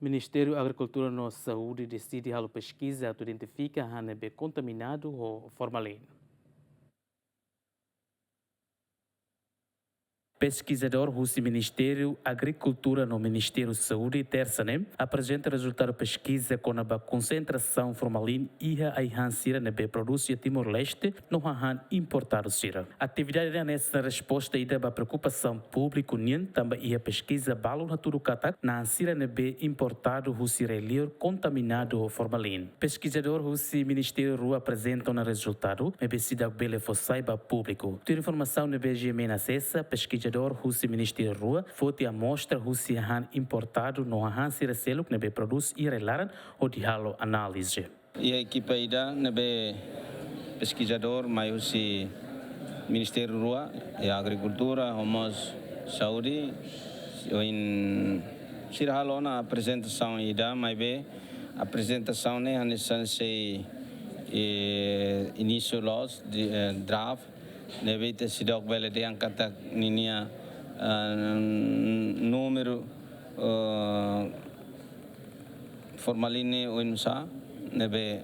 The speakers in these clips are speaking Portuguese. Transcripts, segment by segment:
Ministério da Agricultura e Saúde decide a pesquisa que identifica a contaminado ou formalina. Pesquisador do Ministério da Agricultura no Ministério da Saúde, terça-nem, apresenta resultado da pesquisa com a concentração formalina e a enhancira na produção Timor-Leste no han importado sira. A atividade nessa resposta e da preocupação pública também a pesquisa balo na tudo catak na ansira na importado o sirelior contaminado formalina. Pesquisador do Ministério Rua apresenta um resultado, mas se dá bele fossaiba público. Ter informação na BGM na acessa, pesquisador do Ministério Rua foi a mostra do han importado no han siracelo que produz e relaram ou de halo análise. E a equipe ainda nebe pesquisador mais o Ministério Rua e Agricultura, Homos Saúde, em sirhalo na apresentação ainda, mas be apresentação né a necessidade início los de draft nebe te sidok bele de angkata ninia número formaline uinsa nebe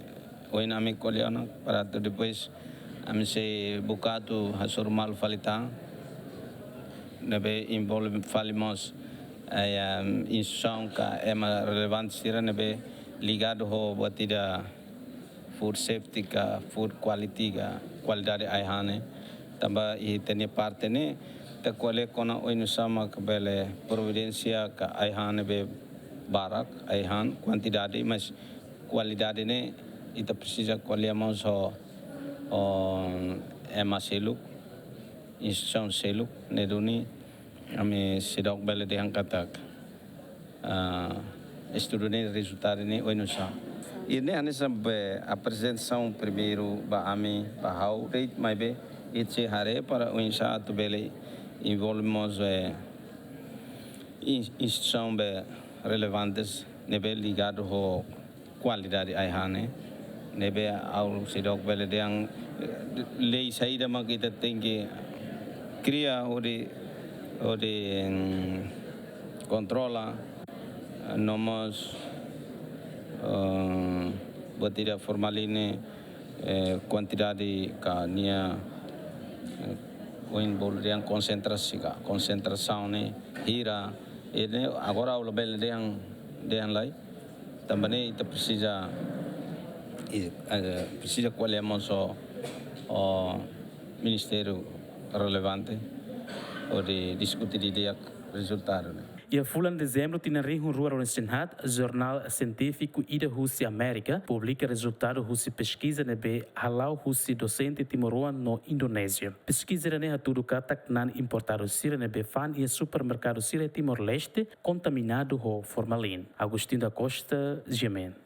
oin ami koliana para depois ami se bukatu hasurmal falita nebe involve falimos instituição ka ema relevante sira nebe ligado ho batida food safety ka food quality ka qualidade aihane tamba e tem parte ne te quale kona oinusama ka bele providencia ka aihane be barak aihan quantidade mas qualidade ne ita precisa colhemos o ema seluk instituição seluk neduni ame sidok bele de angkatak estudo ne resultado ne oinusa ini ane sampai apresentação primeiro ba ami ba how rate mai be itse hare para o insato bele envolvemos instituição be relevantes nebe ligado ho qualidade aihane nebe au sidok bele de ang lei saída ma kita tem que criar o de controla nomos batida formaline quantidade ka nia oin bolriang concentração ne hira ele agora o bel de an lai também ita precisa colhemos o ministério relevante o de discutir ideia resultado né. E a fulan de dezembro tinha rinho rua no Senado, jornal científico e da Rússia América publica resultado Rússia pesquisa nebe halau Rússia docente timoruan no Indonésia. Pesquisa ne tudo katak nan importado sira nebe fan e supermercado sira Timor-Leste contaminado ho formalin. Agostinho da Costa, Gemen.